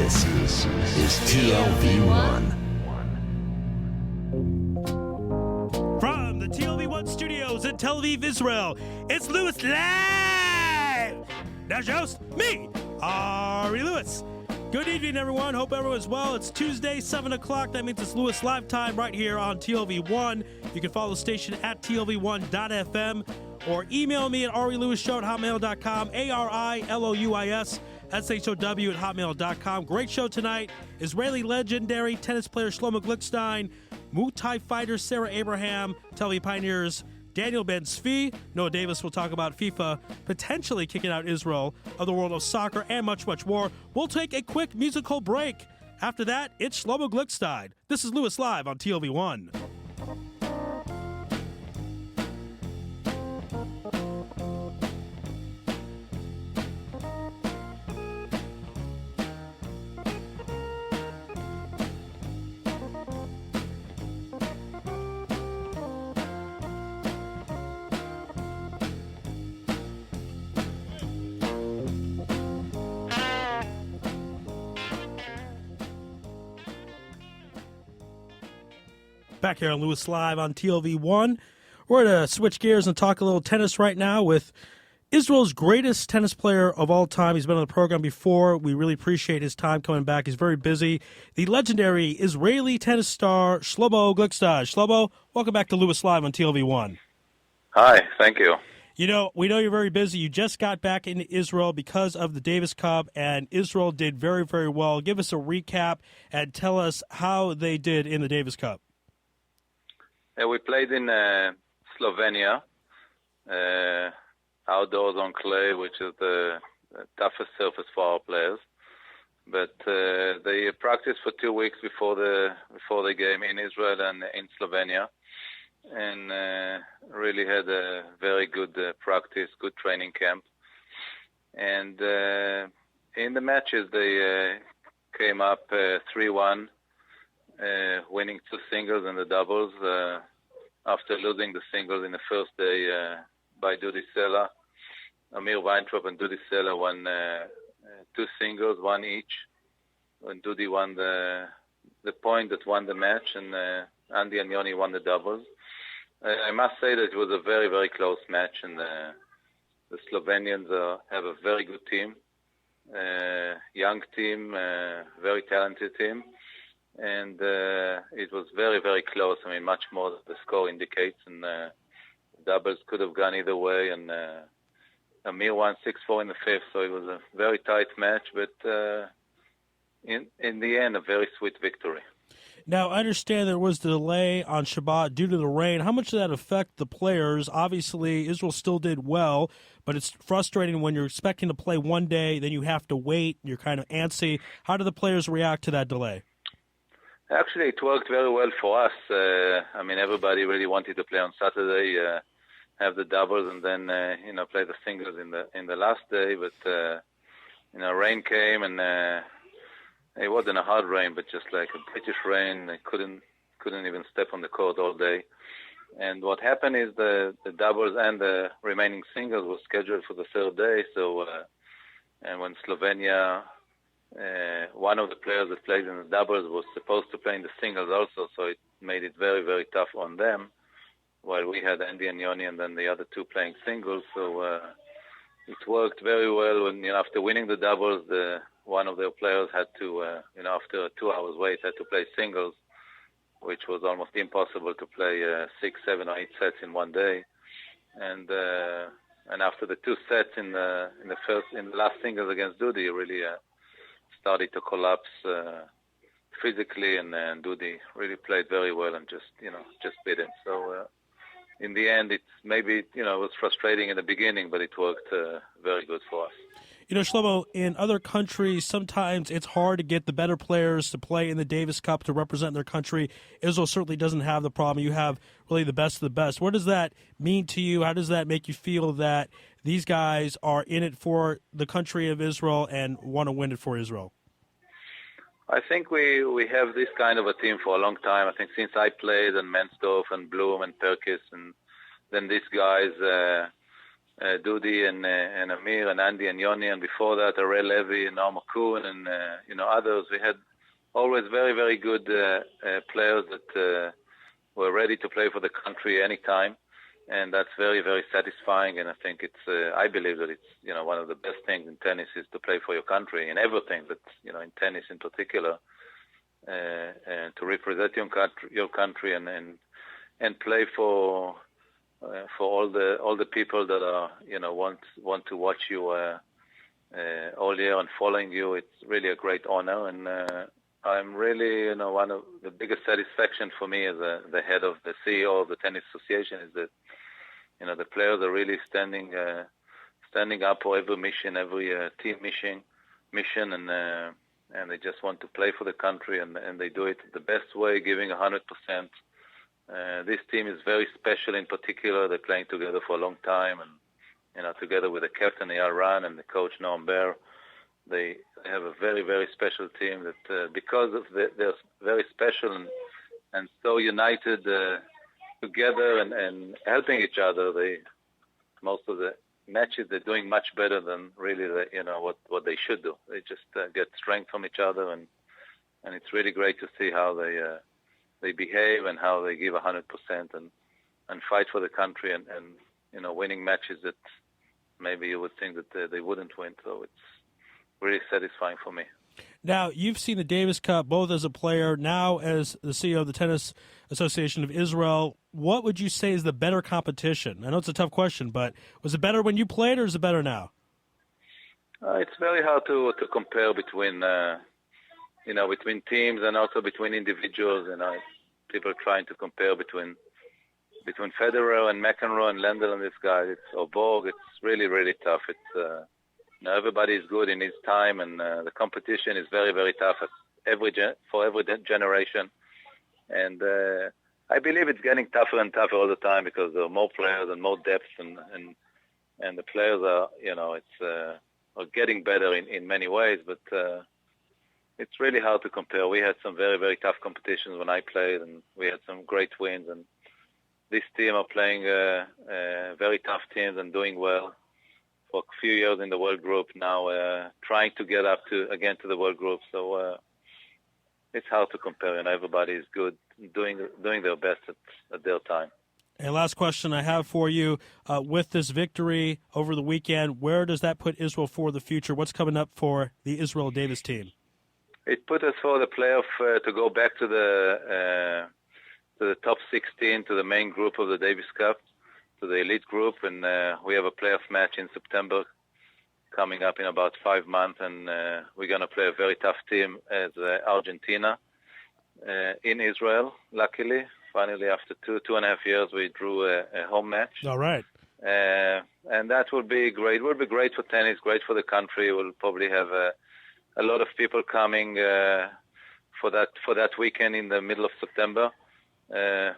This is TLV1. From the TLV1 studios in Tel Aviv, Israel, it's Louis Live! Now, host, me, Ari Louis. Good evening, everyone. Hope everyone's well. It's Tuesday, 7 o'clock. That means it's Louis Live time right here on TLV1. You can follow the station at TLV1.fm or email me at arilouisshow@hotmail.com, ARILOUISSHOW@hotmail.com. Great show tonight. Israeli legendary tennis player Shlomo Glickstein, Muay Thai fighter Sarah Abraham, Tel Aviv Pioneers Daniel Ben-Zvi, Noah Davis will talk about FIFA potentially kicking out Israel of the world of soccer, and much, much more. We'll take a quick musical break. After that, it's Shlomo Glickstein. This is Louis Live on TLV1. Back here on Louis Live on TLV1. We're going to switch gears and talk a little tennis right now with Israel's greatest tennis player of all time. He's been on the program before. We really appreciate his time coming back. He's very busy. The legendary Israeli tennis star Shlomo Glickstein. Shlomo, welcome back to Louis Live on TLV1. Hi, thank you. You know, we know you're very busy. You just got back into Israel because of the Davis Cup, and Israel did very, very well. Give us a recap and tell us how they did in the Davis Cup. We played in Slovenia, outdoors on clay, which is the toughest surface for our players. But they practiced for 2 weeks before the game in Israel and in Slovenia, and really had a very good practice, good training camp. And in the matches, they came up 3-1. Winning 2 singles and the doubles after losing the singles in the first day by Dudi Sela. Amir Weintraub and Dudi Sela won 2 singles, 1 each. And Dudi won the point that won the match, and Andy and Yoni won the doubles. I must say that it was a very, very close match, and the Slovenians have a very good team, young team, very talented team. And it was very, very close. I mean, much more than the score indicates. And doubles could have gone either way. And Amir won 6-4 in the fifth. So it was a very tight match. But in the end, a very sweet victory. Now, I understand there was a delay on Shabbat due to the rain. How much did that affect the players? Obviously, Israel still did well, but it's frustrating when you're expecting to play one day, then you have to wait. You're kind of antsy. How did the players react to that delay? Actually, it worked very well for us. I mean, everybody really wanted to play on Saturday, have the doubles, and then play the singles in the last day. But rain came, and it wasn't a hard rain, but just like a British rain. They couldn't even step on the court all day. And what happened is the doubles and the remaining singles were scheduled for the third day. So, and when Slovenia. One of the players that played in the doubles was supposed to play in the singles also, so it made it very, very tough on them, while we had Andy and Yoni and then the other 2 playing singles. So it worked very well. When after winning the doubles, one of their players had to, after a 2 hours wait, had to play singles, which was almost impossible to play 6, 7, or 8 sets in one day. And after the 2 sets in the last singles against Dudi, really. Started to collapse physically, and Dudi really played very well and just beat him. So in the end, it was frustrating in the beginning, but it worked very good for us. You know, Shlomo, in other countries, sometimes it's hard to get the better players to play in the Davis Cup to represent their country. Israel certainly doesn't have the problem. You have really the best of the best. What does that mean to you? How does that make you feel that these guys are in it for the country of Israel and want to win it for Israel? I think we have this kind of a team for a long time. I think since I played, and Mensdorf and Blum and Perkis, and then these guys Dudi and Amir and Andy and Yoni, and before that, Ariella Levy and Norma Kuhn and others. We had always very, very good players that were ready to play for the country anytime, and that's very, very satisfying. And I think I believe that it's one of the best things in tennis is to play for your country in everything, but in tennis in particular, and to represent your country and play for all the people that are want to watch you all year and following you. It's really a great honor, and I'm really one of the biggest satisfaction for me as the head of the CEO of the Tennis Association is that the players are really standing up for every mission, every team mission, and they just want to play for the country, and they do it the best way, giving 100%. This team is very special. In particular, they're playing together for a long time, and together with the captain Eyal Ran and the coach Noam Ber, they have a very, very special team that because of they're very special and so united together and helping each other. Most of the matches they're doing much better than really what they should do. They just get strength from each other, and it's really great to see how they behave and how they give 100% and fight for the country and winning matches that maybe you would think that they wouldn't win. So it's really satisfying for me. Now, you've seen the Davis Cup both as a player, now as the CEO of the Tennis Association of Israel. What would you say is the better competition? I know it's a tough question, but was it better when you played, or is it better now? It's very hard to compare between between teams and also between individuals. People are trying to compare between Federer and McEnroe and Lendl and this guy. Or Borg. It's really, really tough. It's everybody is good in his time, and the competition is very, very tough for every generation. And I believe it's getting tougher and tougher all the time because there are more players and more depth, and the players are getting better in many ways. But it's really hard to compare. We had some very, very tough competitions when I played, and we had some great wins. And this team are playing very tough teams and doing well. For a few years in the world group now, trying to get up again to the world group. So it's hard to compare, and everybody is good, doing their best at their time. And last question I have for you: with this victory over the weekend, where does that put Israel for the future? What's coming up for the Israel Davis team? It put us for the playoff to go back to the top 16, to the main group of the Davis Cup, to the elite group, and we have a playoff match in September coming up in about 5 months, and we're going to play a very tough team as Argentina in Israel. Luckily, finally, after 2.5 years, we drew a home match. All right. And that will be great. It will be great for tennis, great for the country. We'll probably have a lot of people coming for that weekend in the middle of September.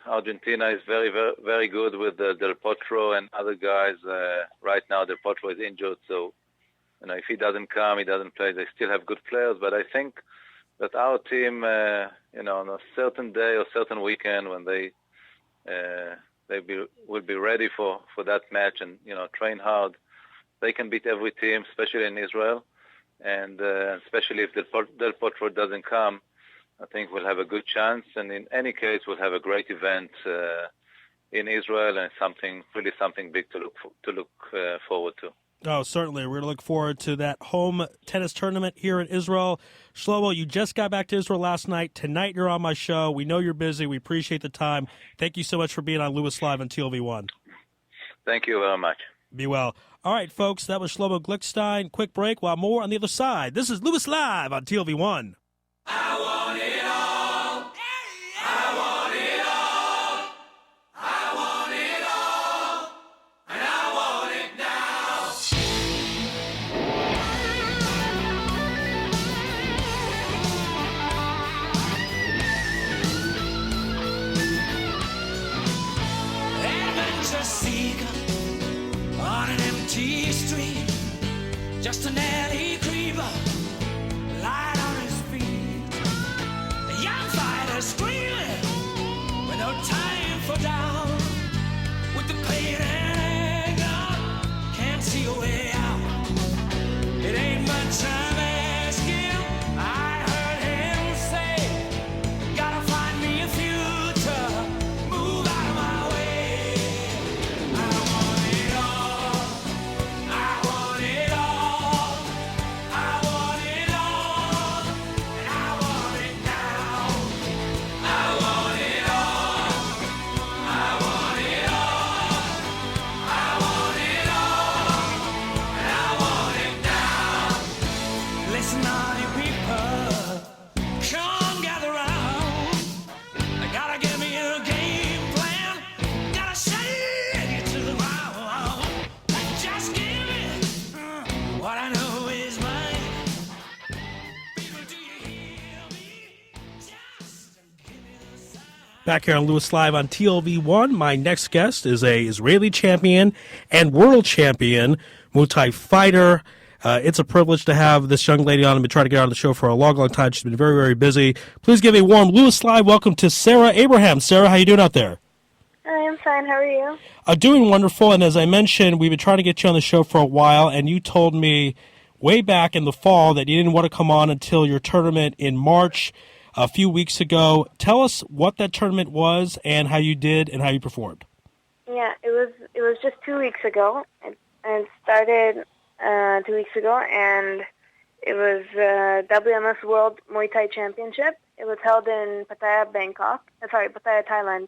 Argentina is very, very, very good with Del Potro and other guys. Right now, Del Potro is injured, so if he doesn't come, he doesn't play. They still have good players, but I think that our team, on a certain day or certain weekend when they will be ready for that match and train hard, they can beat every team, especially in Israel, and especially if Del Potro doesn't come. I think we'll have a good chance, and in any case, we'll have a great event in Israel, and something big to look forward to. Oh, certainly. We're going to look forward to that home tennis tournament here in Israel. Shlomo, you just got back to Israel last night. Tonight, you're on my show. We know you're busy. We appreciate the time. Thank you so much for being on Louis Live on TLV1. Thank you very much. Be well. All right, folks, that was Shlomo Glickstein. Quick break, while more on the other side. This is Louis Live on TLV1. I want it all. I want it all. I want it all. And I want it now. Adventure seeker on an empty street. Just an alley creeper. Light on his feet. Listen, all you people, come gather round. I gotta give me a game plan. Gotta shake it to the ground. Just give me what I know is mine. People, do you hear me? Just give me the sign. Back here on Louis Live on TLV1, my next guest is a Israeli champion and world champion Muay Thai fighter. It's a privilege to have this young lady on. I've been trying to get her on the show for a long, long time. She's been very, very busy. Please give a warm Louis Live welcome to Sarah Abraham. Sarah, how you doing out there? I'm fine. How are you? Doing wonderful. And as I mentioned, we've been trying to get you on the show for a while, and you told me way back in the fall that you didn't want to come on until your tournament in March a few weeks ago. Tell us what that tournament was and how you did and how you performed. Yeah, it was just 2 weeks ago. It started 2 weeks ago, and it was WMS World Muay Thai Championship. It was held in Pattaya, Pattaya, Thailand.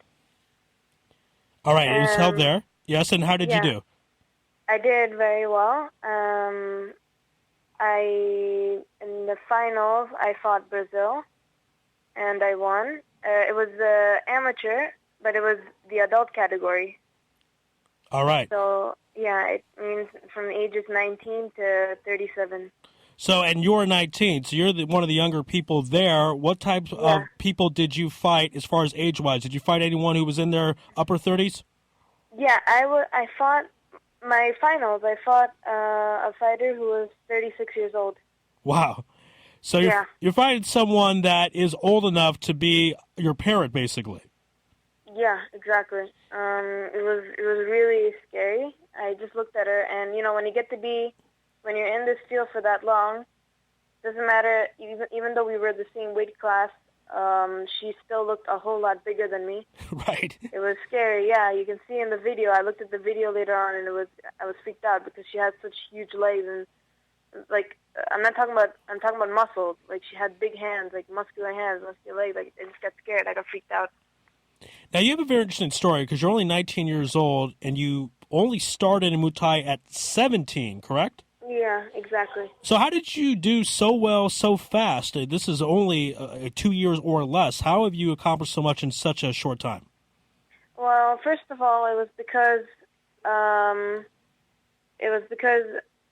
All right, it was held there. Yes, and how did you do? I did very well. In the finals, I fought Brazil, and I won. It was amateur, but it was the adult category. All right. So, yeah, it means from the ages 19 to 37. So, and you're 19, so you're one of the younger people there. What types of people did you fight as far as age-wise? Did you fight anyone who was in their upper 30s? Yeah, I fought my finals. I fought a fighter who was 36 years old. Wow. So you're fighting someone that is old enough to be your parent, basically. Yeah, exactly. It was really scary. I just looked at her, and when you're in this field for that long, doesn't matter. Even though we were the same weight class, she still looked a whole lot bigger than me. Right. It was scary. Yeah, you can see in the video. I looked at the video later on, and I was freaked out because she had such huge legs, and I'm talking about muscles. Like, she had big hands, like muscular hands, muscular legs. Like, I just got scared. I got freaked out. Now, you have a very interesting story because you're only 19 years old, and you only started in Muay Thai at 17, correct? Yeah, exactly. So how did you do so well so fast? This is only 2 years or less. How have you accomplished so much in such a short time? Well, first of all, it was because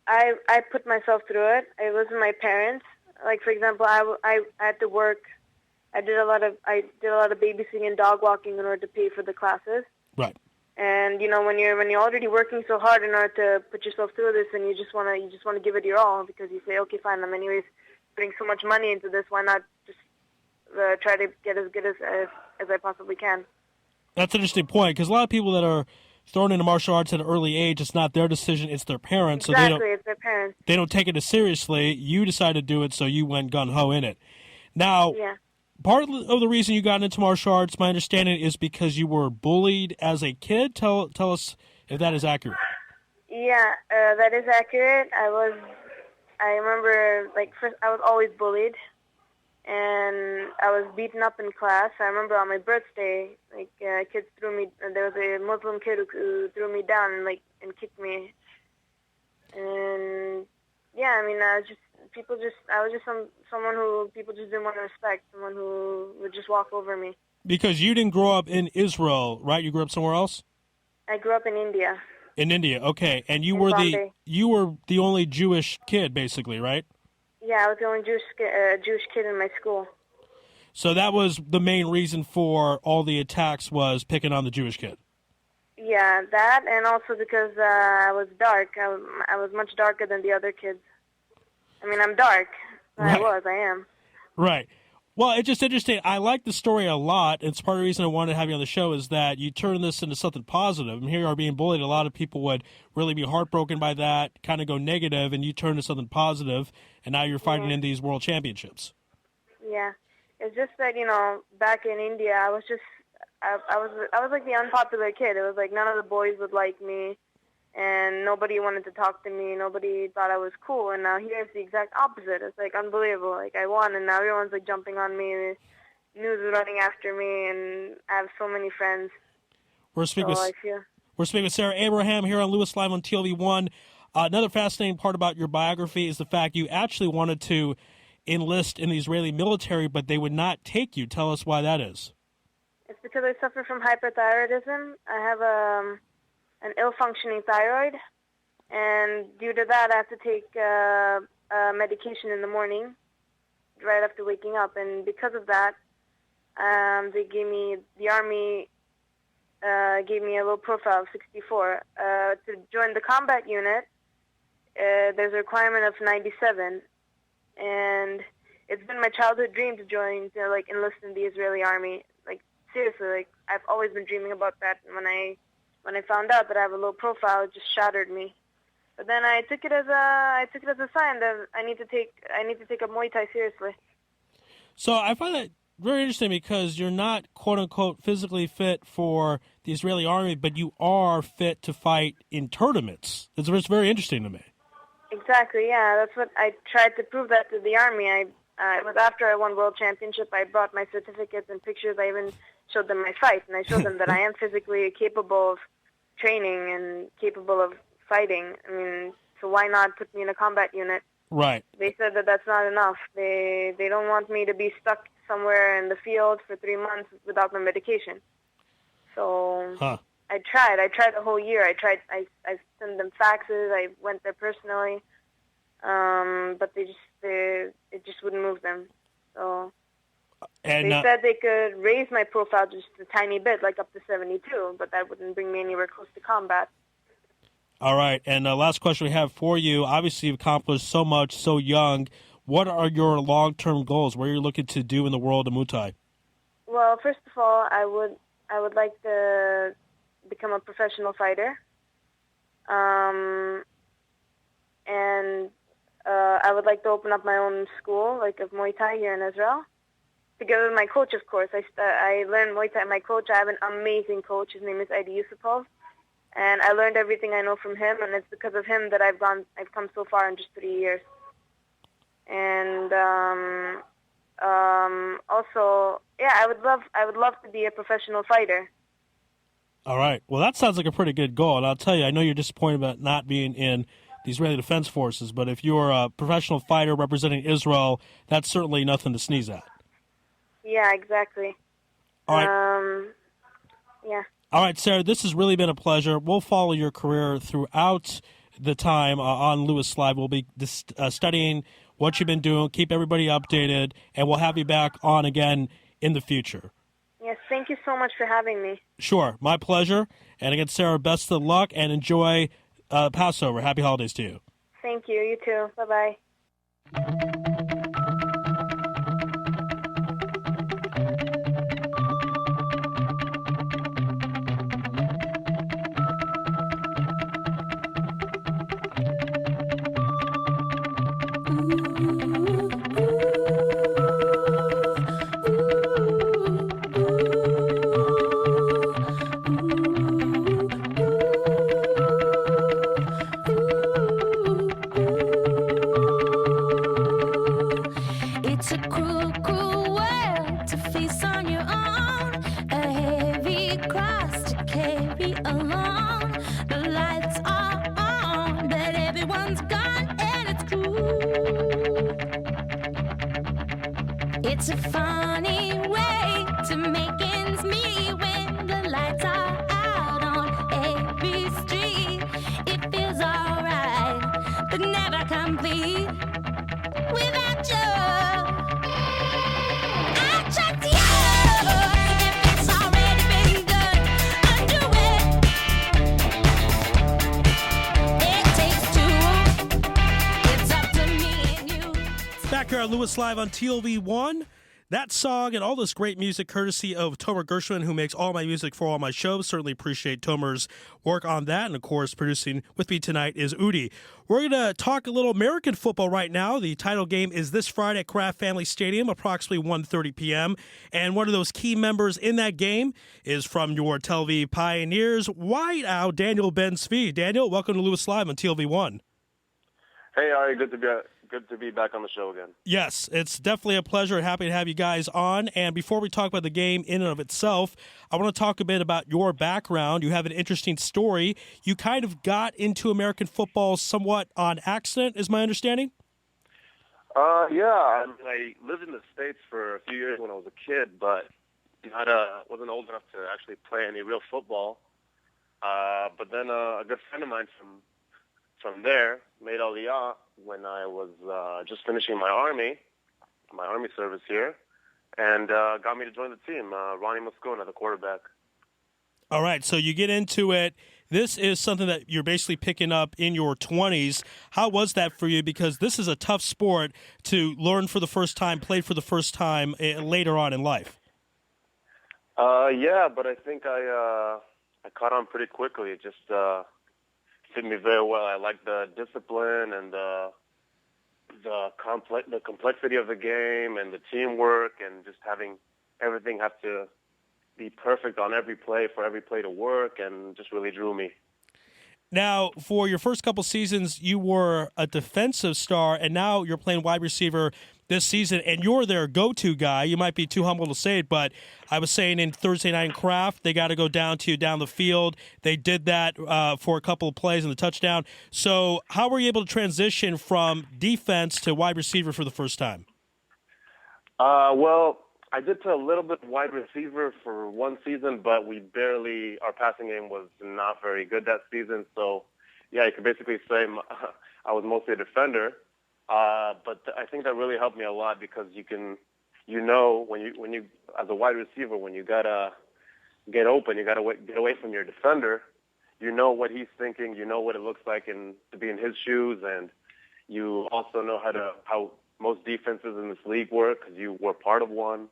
I put myself through it. It wasn't my parents. Like, for example, I had to work. I did a lot of babysitting and dog walking in order to pay for the classes. Right. And when you're already working so hard in order to put yourself through this, and you just want to give it your all, because you say, okay, fine, I'm anyways putting so much money into this. Why not just try to get as good as I possibly can? That's an interesting point, because a lot of people that are thrown into martial arts at an early age, it's not their decision, it's their parents. Exactly, so it's their parents. They don't take it as seriously. You decided to do it, so you went gung-ho in it. Now, part of the reason you got into martial arts, my understanding, is because you were bullied as a kid. Tell us if that is accurate. Yeah, that is accurate. I remember, first I was always bullied, and I was beaten up in class. I remember on my birthday, kids threw me. There was a Muslim kid who threw me down and kicked me. And yeah, I mean, I was just someone who people just didn't want to respect, someone who would just walk over me. Because you didn't grow up in Israel, right? You grew up somewhere else? I grew up in India. In India, okay. And you were the only Jewish kid, basically, right? Yeah, I was the only Jewish kid in my school. So that was the main reason for all the attacks, was picking on the Jewish kid. Yeah, that, and also because I was dark. I was much darker than the other kids. I mean, I'm dark. Right. I am. Right. Well, it's just interesting. I like the story a lot. It's part of the reason I wanted to have you on the show, is that you turn this into something positive. And here you are being bullied. A lot of people would really be heartbroken by that, kind of go negative, and you turn to something positive, and now you're fighting in these world championships. Yeah. It's just that, back in India, I was like the unpopular kid. It was like none of the boys would like me, and nobody wanted to talk to me. Nobody thought I was cool. And now here it's the exact opposite. It's like unbelievable. Like, I won, and now everyone's like jumping on me. The news is running after me, and I have so many friends. We're speaking with Sarah Abraham here on Louis Live on TLV1. Another fascinating part about your biography is the fact you actually wanted to enlist in the Israeli military, but they would not take you. Tell us why that is. It's because I suffer from hyperthyroidism. I have an ill-functioning thyroid, and due to that, I have to take medication in the morning, right after waking up. And because of that, the Army gave me a low profile of 64. To join the combat unit, there's a requirement of 97, and it's been my childhood dream to join, to enlist in the Israeli Army. Seriously, I've always been dreaming about that. And when I found out that I have a low profile, it just shattered me. But then I took it as a sign that I need to take up Muay Thai seriously. So I find that very interesting because you're not quote unquote physically fit for the Israeli Army, but you are fit to fight in tournaments. It's very interesting to me. Exactly, yeah. That's what I tried to prove that to the Army. It was after I won World Championship. I brought my certificates and pictures. I even showed them my fight, and I showed them that I am physically capable of training and capable of fighting. I mean, so why not put me in a combat unit? Right. They said that that's not enough. They don't want me to be stuck somewhere in the field for 3 months without my medication. So I tried. I tried the whole year. I sent them faxes. I went there personally, but it just wouldn't move them. So and, they said they could raise my profile just a tiny bit, up to 72, but that wouldn't bring me anywhere close to combat. All right, and last question we have for you. Obviously, you've accomplished so much so young. What are your long-term goals? What are you looking to do in the world of Muay Thai? Well, first of all, I would like to become a professional fighter, and I would like to open up my own school, of Muay Thai here in Israel, together with my coach, of course. I learned Muay Thai. My coach, I have an amazing coach. His name is Ari Louis. And I learned everything I know from him, and it's because of him that I've come so far in just 3 years. And also, yeah, I would love to be a professional fighter. All right. Well, that sounds like a pretty good goal. And I'll tell you, I know you're disappointed about not being in the Israeli Defense Forces, but if you're a professional fighter representing Israel, that's certainly nothing to sneeze at. Yeah, exactly. All right. Yeah. All right, Sarah, this has really been a pleasure. We'll follow your career throughout the time on Louis Live. We'll be studying what you've been doing, keep everybody updated, and we'll have you back on again in the future. Yes, thank you so much for having me. Sure, my pleasure. And again, Sarah, best of luck and enjoy Passover. Happy holidays to you. Thank you. You too. Bye-bye. It's a cruel, cruel world to face on your own. A heavy cross to carry alone. The lights are on, but everyone's gone, and it's cruel. It's a funny way to make ends meet when the lights are out on every street. It feels alright, but never complete without you. Back here on Louis Live on TLV1. That song and all this great music courtesy of Tomer Gershwin, who makes all my music for all my shows. Certainly appreciate Tomer's work on that. And, of course, producing with me tonight is Udi. We're going to talk a little American football right now. The title game is this Friday at Kraft Family Stadium, approximately 1:30 p.m. And one of those key members in that game is from your Tel Aviv Pioneers, White Owl, Daniel Ben-Zvi. Daniel, welcome to Louis Live on TLV1. Hey, Ari, good to good to be back on the show again. Yes, it's definitely a pleasure. Happy to have you guys on. And before we talk about the game in and of itself, I want to talk a bit about your background. You have an interesting story. You kind of got into American football somewhat on accident, is my understanding? Yeah. I lived in the States for a few years when I was a kid, but wasn't old enough to actually play any real football. But then a good friend of mine from there made Aliyah when I was just finishing my army service here, and got me to join the team. Ronnie Moscona, the quarterback. All right, so you get into it. This is something that you're basically picking up in your 20s. How was that for you? Because this is a tough sport to learn for the first time, play for the first time later on in life. Yeah, but I think I caught on pretty quickly. It just fit me very well. I like the discipline and the complexity of the game and the teamwork and just having everything have to be perfect on every play for every play to work, and just really drew me. Now, for your first couple seasons, you were a defensive star, and now you're playing wide receiver this season, and you're their go-to guy. You might be too humble to say it, but I was saying in Thursday Night in Craft, they got to go down to you down the field. They did that for a couple of plays in the touchdown. So how were you able to transition from defense to wide receiver for the first time? Well, I did play a little bit wide receiver for one season, but our passing game was not very good that season. So, yeah, you could basically say I was mostly a defender. But I think that really helped me a lot because when you as a wide receiver, when you gotta get open, you gotta get away from your defender. You know what he's thinking. You know what it looks like to be in his shoes, and you also know how most defenses in this league work because you were part of one,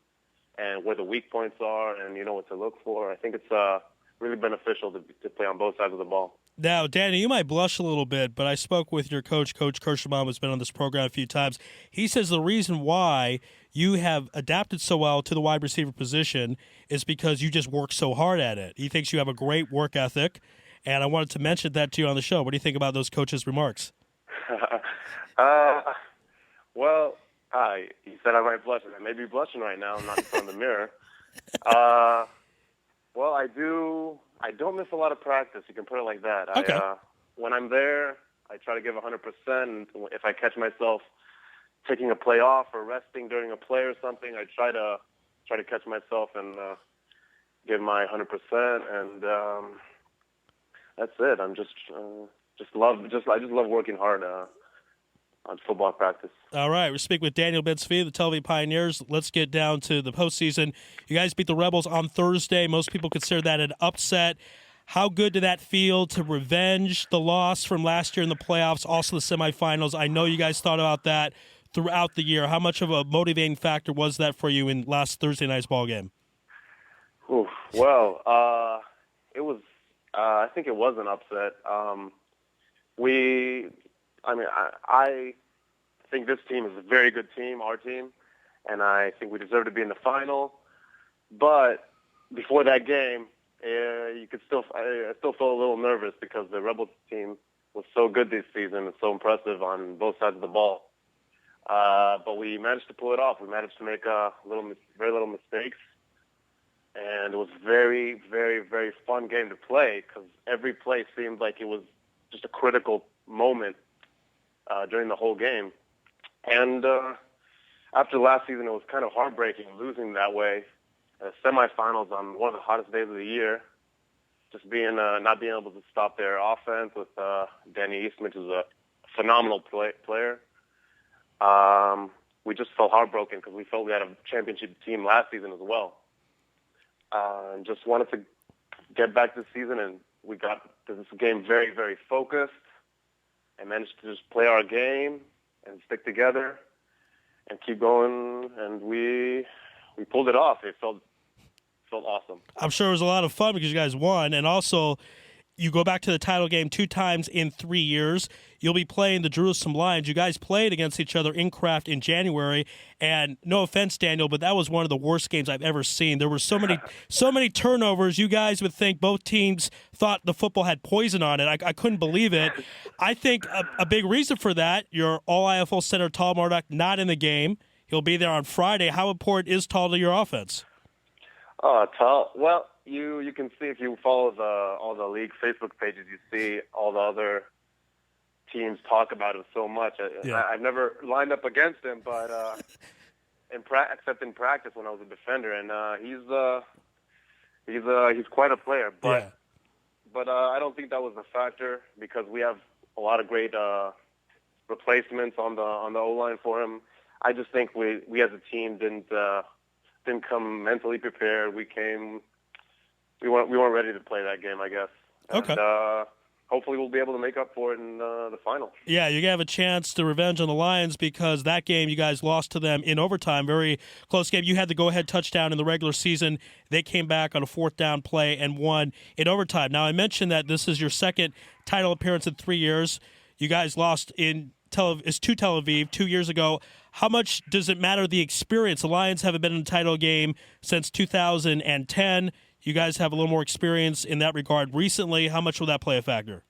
and where the weak points are, and you know what to look for. I think it's really beneficial to play on both sides of the ball. Now, Danny, you might blush a little bit, but I spoke with your coach, Coach Kirschbaum, who's been on this program a few times. He says the reason why you have adapted so well to the wide receiver position is because you just work so hard at it. He thinks you have a great work ethic, and I wanted to mention that to you on the show. What do you think about those coaches' remarks? Well, he said I might blush. I may be blushing right now. I'm not in front of the mirror. Well, I don't miss a lot of practice. You can put it like that. Okay. When I'm there, I try to give 100%. And if I catch myself taking a play off or resting during a play or something, I try to catch myself and give my 100%. And that's it. I just love working hard on football practice. All right, we're speaking with Daniel Ben-Zvi, the Tel Aviv Pioneers. Let's get down to the postseason. You guys beat the Rebels on Thursday. Most people consider that an upset. How good did that feel to revenge the loss from last year in the playoffs, also the semifinals? I know you guys thought about that throughout the year. How much of a motivating factor was that for you in last Thursday night's ball game? Well, it was. I think it was an upset. I think this team is a very good team, our team, and I think we deserve to be in the final. But before that game, I still felt a little nervous because the Rebels team was so good this season and so impressive on both sides of the ball. But we managed to pull it off. We managed to make very little mistakes, and it was very, very, very fun game to play because every play seemed like it was just a critical moment during the whole game. And after last season, it was kind of heartbreaking losing that way. Semifinals on one of the hottest days of the year, just not being able to stop their offense with Danny Eastman, who's a phenomenal player. We just felt heartbroken because we felt we had a championship team last season as well. And just wanted to get back this season, and we got to this game very, very focused and managed to just play our game and stick together and keep going, and we pulled it off. It felt awesome. I'm sure it was a lot of fun because you guys won, and also you go back to the title game 2 times in 3 years. You'll be playing the Jerusalem Lions. You guys played against each other in Kraft in January, and no offense, Daniel, but that was one of the worst games I've ever seen. There were so many turnovers. You guys would think both teams thought the football had poison on it. I couldn't believe it. I think a big reason for that, your all-IFL center Tal Marduk not in the game. He'll be there on Friday. How important is Tal to your offense? Tal. Well, you can see if you follow all the league Facebook pages, you see all the other teams talk about him so much. I've never lined up against him, but except in practice when I was a defender, and he's quite a player. But I don't think that was a factor because we have a lot of great replacements on the O-line for him. I just think we as a team didn't come mentally prepared. We weren't ready to play that game, I guess. Okay. And, hopefully we'll be able to make up for it in the final. Yeah, you're going to have a chance to revenge on the Lions because that game you guys lost to them in overtime. Very close game. You had the go-ahead touchdown in the regular season. They came back on a 4th down play and won in overtime. Now, I mentioned that this is your second title appearance in 3 years. You guys lost to Tel Aviv 2 years ago. How much does it matter the experience? The Lions haven't been in a title game since 2010. You guys have a little more experience in that regard recently. How much will that play a factor?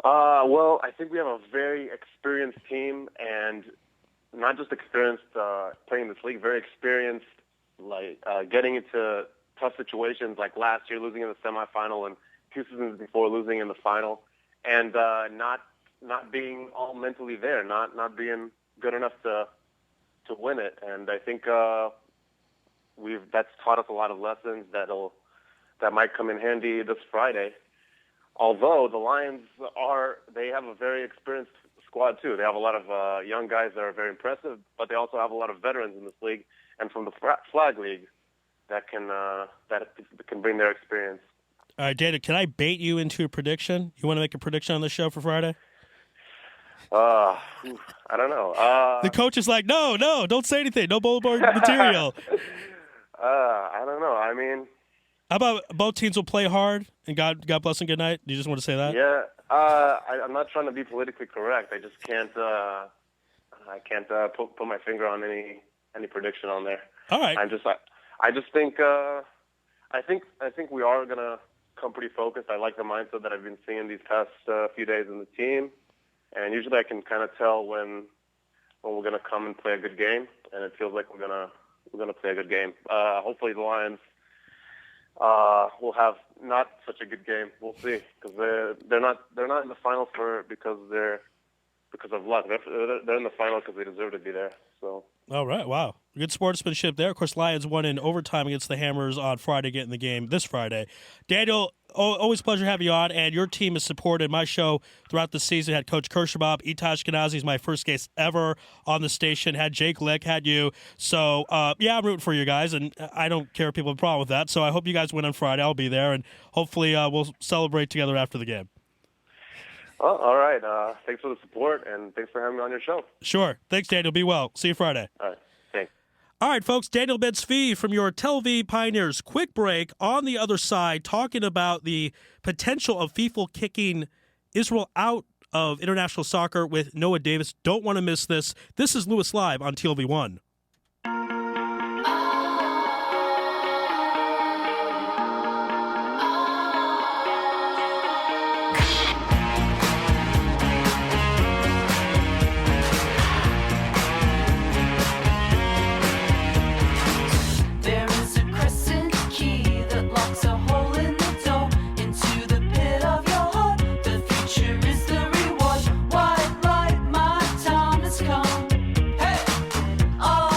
Well, I think we have a very experienced team, and not just experienced playing this league, very experienced getting into tough situations like last year, losing in the semifinal, and 2 seasons before losing in the final, and not being all mentally there, not being good enough to win it. And I think that's taught us a lot of lessons that might come in handy this Friday. Although the Lions they have a very experienced squad too. They have a lot of young guys that are very impressive, but they also have a lot of veterans in this league and from the flag league that can bring their experience. All right, Dana, can I bait you into a prediction? You want to make a prediction on the show for Friday? I don't know. The coach is like, no, don't say anything. No bulletin board material. I don't know. I mean, how about both teams will play hard and God bless and good night? Do you just want to say that? Yeah. I'm not trying to be politically correct. I just can't. I can't put my finger on any prediction on there. All right. I just think. I think we are gonna come pretty focused. I like the mindset that I've been seeing these past few days in the team, and usually I can kind of tell when we're gonna come and play a good game, and it feels like we're gonna play a good game. Hopefully the Lions will have not such a good game. We'll see, because they're not in the final because of luck. They're in the final because they deserve to be there. So. All right, wow. Good sportsmanship there. Of course, Lions won in overtime against the Hammers on Friday, getting the game this Friday. Daniel, always a pleasure having you on, and your team has supported my show throughout the season. Had Coach Kirshenbaum, Itay Ashkenazi is my first guest ever on the station, had Jake Lick, had you. So, yeah, I'm rooting for you guys, and I don't care if people have a problem with that. So I hope you guys win on Friday. I'll be there, and hopefully we'll celebrate together after the game. Oh, all right. Thanks for the support, and thanks for having me on your show. Sure. Thanks, Daniel. Be well. See you Friday. All right. Thanks. All right, folks. Daniel Ben-Zvi from your Tel Aviv Pioneers. Quick break. On the other side, talking about the potential of FIFA kicking Israel out of international soccer with Noah Davis. Don't want to miss this. This is Louis Live on TLV1. Oh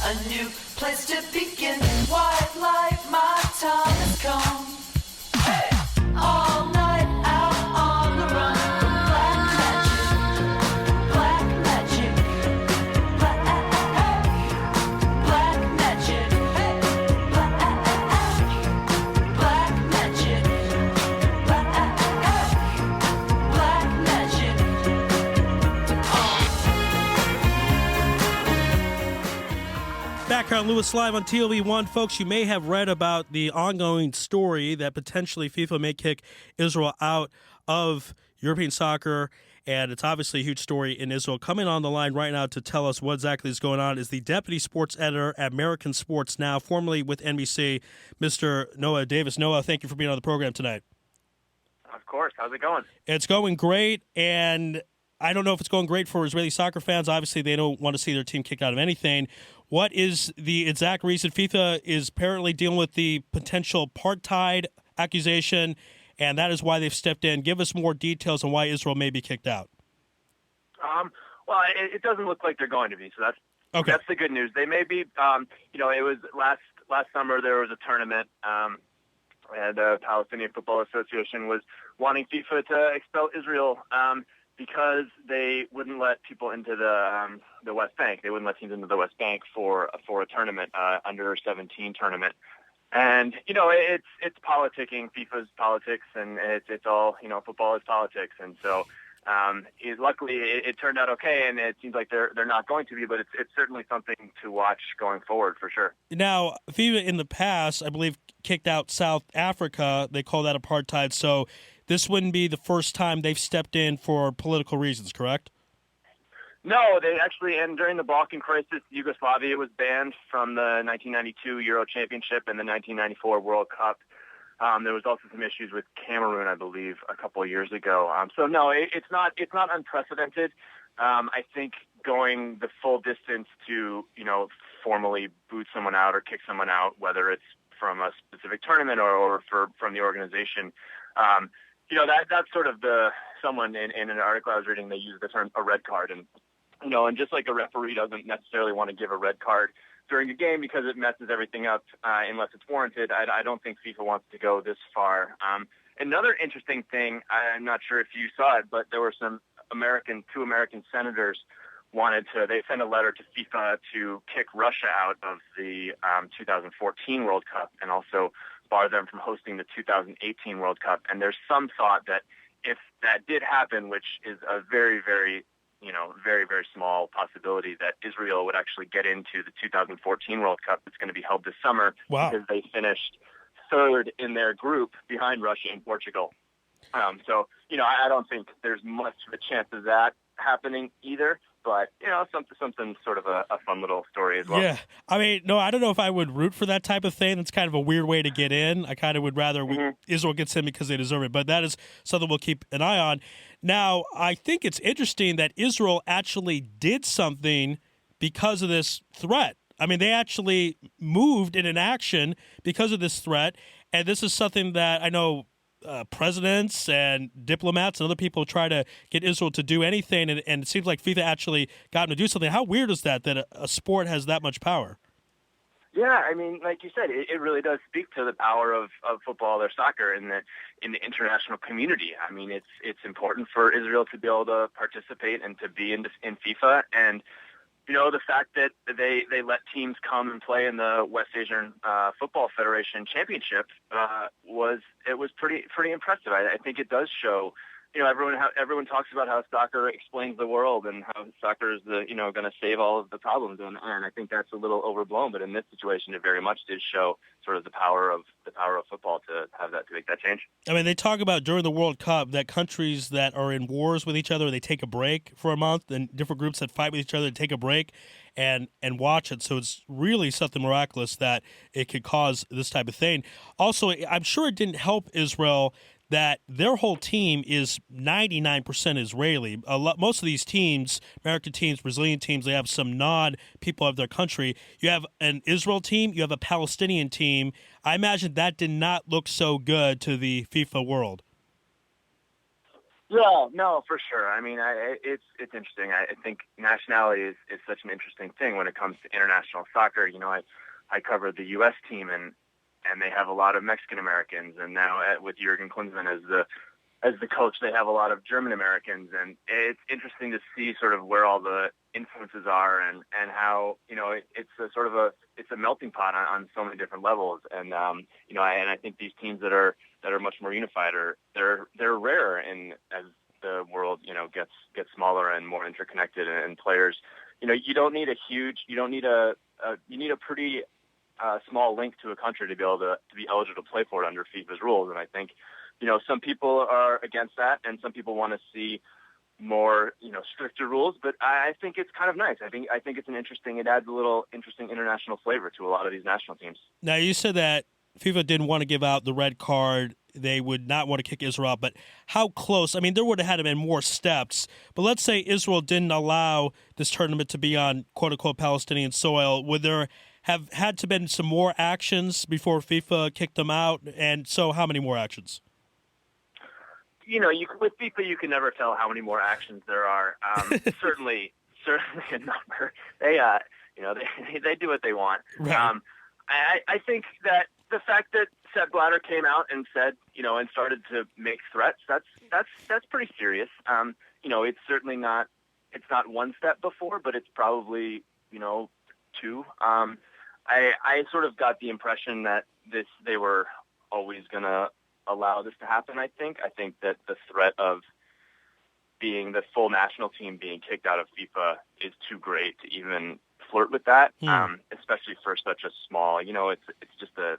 a new place to begin. Wildlife, my time has come. Hey! All night out on the run from black magic, black magic, hey! Black magic, black magic. Background Lewis live on TLV1. Folks, you may have read about the ongoing story that potentially FIFA may kick Israel out of European soccer, and it's obviously a huge story in Israel. Coming on the line right now to tell us what exactly is going on is the deputy sports editor at American Sports Now, formerly with NBC, Mr. Noah Davis. Noah, thank you for being on the program tonight. Of course. How's it going? It's going great, and I don't know if it's going great for Israeli soccer fans. Obviously, they don't want to see their team kicked out of anything. What is the exact reason? FIFA is apparently dealing with the potential apartheid accusation, and that is why they've stepped in. Give us more details on why Israel may be kicked out. Well, it doesn't look like they're going to be, so that's the good news. They may be. It was last summer there was a tournament, and the Palestinian Football Association was wanting FIFA to expel Israel because they wouldn't let people into the West Bank. They wouldn't let teams into the West Bank for a tournament, under 17 tournament. And it's politicking. FIFA's politics, and it's all football is politics. And so luckily it turned out okay, and it seems like they're not going to be, but it's certainly something to watch going forward for sure. Now, FIFA in the past, I believe, kicked out South Africa. They call that apartheid. So this wouldn't be the first time they've stepped in for political reasons, correct? No, they actually, and during the Balkan crisis, Yugoslavia was banned from the 1992 Euro Championship and the 1994 World Cup. There was also some issues with Cameroon, I believe, a couple of years ago. So no, it's not unprecedented. I think going the full distance to formally boot someone out or kick someone out, whether it's from a specific tournament or from the organization, that's sort of someone in an article I was reading, they use the term a red card, and just like a referee doesn't necessarily want to give a red card during a game because it messes everything up unless it's warranted. I don't think FIFA wants to go this far. Another interesting thing, I'm not sure if you saw it, but there were two American senators they sent a letter to FIFA to kick Russia out of the 2014 World Cup and also bar them from hosting the 2018 World Cup. And there's some thought that if that did happen, which is a very, very, very, very small possibility, that Israel would actually get into the 2014 World Cup that's going to be held this summer. Wow. Because they finished third in their group behind Russia and Portugal. So, I don't think there's much of a chance of that happening either. But, something sort of a fun little story as well. Yeah. I mean, no, I don't know if I would root for that type of thing. That's kind of a weird way to get in. I kind of would rather Israel gets in because they deserve it. But that is something we'll keep an eye on. Now, I think it's interesting that Israel actually did something because of this threat. I mean, they actually moved in an action because of this threat. And this is something that I know presidents and diplomats and other people try to get Israel to do anything, and it seems like FIFA actually got them to do something. How weird is that a sport has that much power? Yeah, I mean, like you said, it really does speak to the power of football or soccer in the international community. I mean, it's important for Israel to be able to participate and to be in FIFA, and the fact that they let teams come and play in the West Asian Football Federation Championship was pretty impressive. I think it does show. Everyone talks about how soccer explains the world and how soccer is going to save all of the problems, and I think that's a little overblown. But in this situation, it very much did show sort of the power of football to make that change. I mean, they talk about during the World Cup that countries that are in wars with each other, they take a break for a month, and different groups that fight with each other take a break and watch it. So it's really something miraculous that it could cause this type of thing. Also, I'm sure it didn't help Israel that their whole team is 99% Israeli. Most of these teams, American teams, Brazilian teams, they have some non-people of their country. You have an Israel team, you have a Palestinian team. I imagine that did not look so good to the FIFA world. Yeah, no, for sure. I mean, it's interesting. I think nationality is such an interesting thing when it comes to international soccer. You know, I cover the U.S. team, and they have a lot of Mexican Americans, and now with Jurgen Klinsmann as the coach, they have a lot of German Americans, and it's interesting to see sort of where all the influences are and how, you know, it's a melting pot on so many different levels. And you know, and I think these teams that are much more unified they're rare as the world, you know, gets smaller and more interconnected, and players, you know, you need a pretty small link to a country to be able to be eligible to play for it under FIFA's rules. And I think, you know, some people are against that, and some people want to see more, you know, stricter rules. But I think it's kind of nice. I think it's it adds a little interesting international flavor to a lot of these national teams. Now, you said that FIFA didn't want to give out the red card. They would not want to kick Israel out. But how close? I mean, there would have had to been more steps. But let's say Israel didn't allow this tournament to be on quote-unquote Palestinian soil. Would there have had to been some more actions before FIFA kicked them out? And so how many more actions? You know, with FIFA, you can never tell how many more actions there are. Certainly a number. They, you know, they do what they want. Right. I think that the fact that Sepp Blatter came out and said, you know, and started to make threats, that's pretty serious. You know, it's certainly not one step before, but it's probably, you know, two. I sort of got the impression that they were always gonna allow this to happen. I think that the threat of being the full national team being kicked out of FIFA is too great to even flirt with that, especially for such a small, you know, it's just a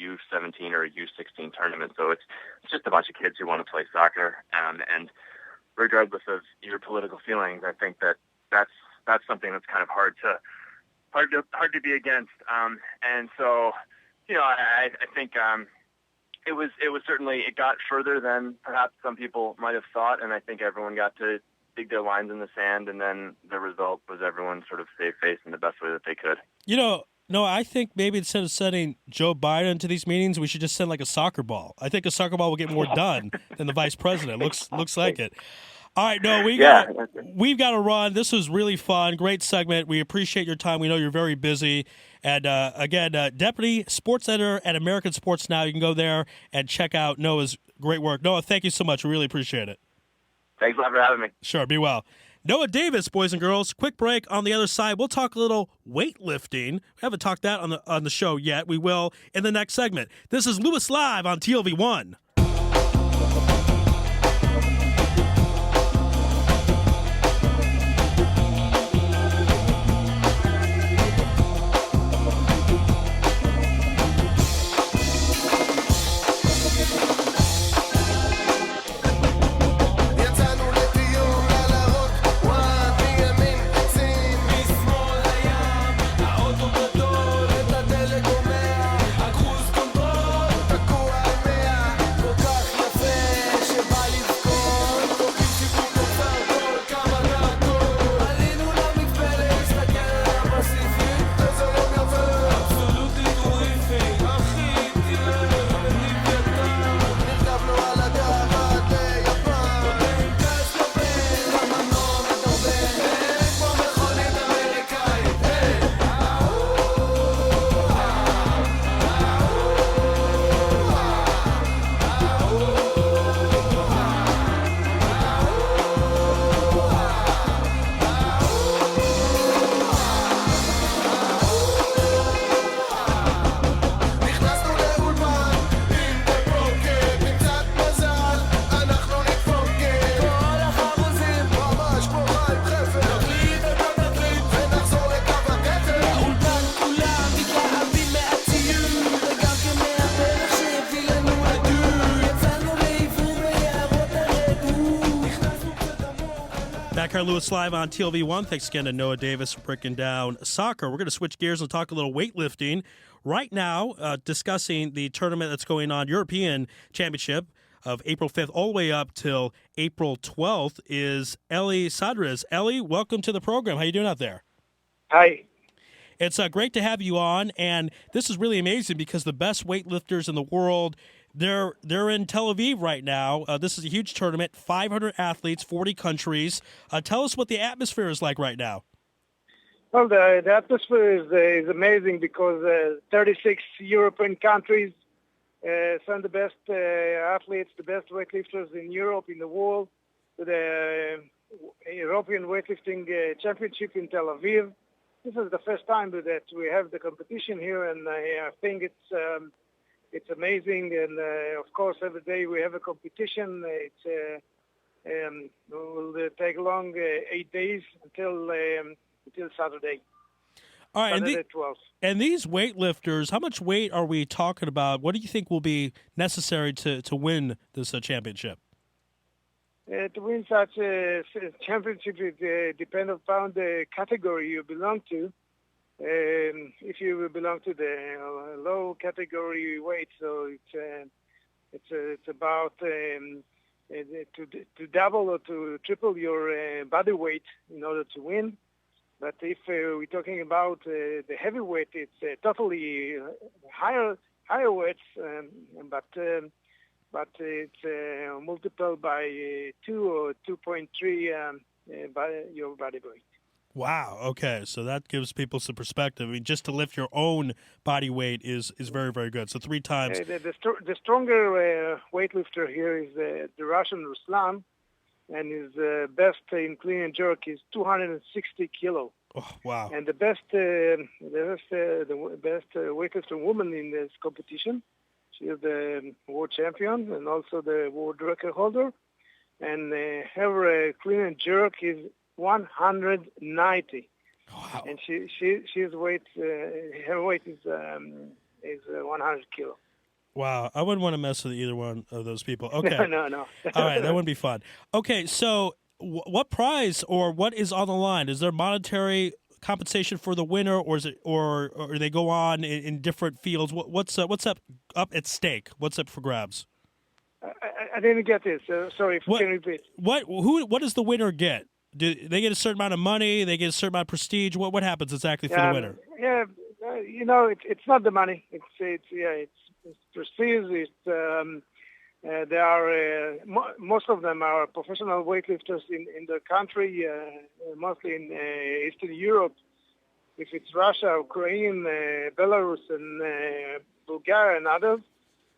U17 or a U16 tournament, so it's just a bunch of kids who want to play soccer, and regardless of your political feelings, I think that's something that's kind of hard to be against, and so, you know, I think it was certainly, it got further than perhaps some people might have thought, and I think everyone got to dig their lines in the sand, and then the result was everyone sort of saved face in the best way that they could. You know, no, I think maybe instead of sending Joe Biden to these meetings, we should just send like a soccer ball. I think a soccer ball will get more done than the vice president. Looks like it. All right, no, we've got to run. This was really fun. Great segment. We appreciate your time. We know you're very busy. And again, Deputy Sports Editor at American Sports Now. You can go there and check out Noah's great work. Noah, thank you so much. We really appreciate it. Thanks a lot for having me. Sure, be well. Noah Davis, boys and girls. Quick break. On the other side, we'll talk a little weightlifting. We haven't talked that on the show yet. We will in the next segment. This is Louis Live on TLV1. Back here, Louis Live on TLV1. Thanks again to Noah Davis for breaking down soccer. We're going to switch gears and talk a little weightlifting. Right now, discussing the tournament that's going on, European Championship of April 5th all the way up till April 12th, is Eli Sedaris. Eli, welcome to the program. How you doing out there? Hi. It's great to have you on, and this is really amazing because the best weightlifters in the world, They're in Tel Aviv right now. This is a huge tournament, 500 athletes, 40 countries. Tell us what the atmosphere is like right now. Well, the atmosphere is amazing because 36 European countries send the best athletes, the best weightlifters in Europe, in the world, to the European Weightlifting Championship in Tel Aviv. This is the first time that we have the competition here, and I think it's amazing. And of course, every day we have a competition. It will take long 8 days until Saturday. All right, Saturday 12th. and these weightlifters, how much weight are we talking about? What do you think will be necessary to win this championship? To win such a championship, it depends upon the category you belong to. If you belong to the low category weight, so it's about to double or to triple your body weight in order to win. But if we're talking about the heavyweight, it's totally higher weights, but it's multiplied by 2 or 2.3 by your body weight. Wow. Okay, so that gives people some perspective. I mean, just to lift your own body weight is very, very good. So 3 times. The stronger weightlifter here is the Russian Ruslan, and his best in clean and jerk is 260 kilo. Oh, wow. And the best weightlifter woman in this competition, she is the world champion and also the world record holder. And her clean and jerk is 190. Wow. And she's weight her weight is 100 kilo. Wow, I wouldn't want to mess with either one of those people. Okay. No. All right, that wouldn't be fun. Okay, so what prize or what is on the line? Is there monetary compensation for the winner, or is it, or they go on in different fields? What's up at stake? What's up for grabs? I didn't get this. Sorry, if you can repeat. What does the winner get? Do they get a certain amount of money? They get a certain amount of prestige? What happens exactly for the winner? Yeah, it's not the money. It's prestige. They are most of them are professional weightlifters in their country, mostly in Eastern Europe. If it's Russia, Ukraine, Belarus, and Bulgaria, and others,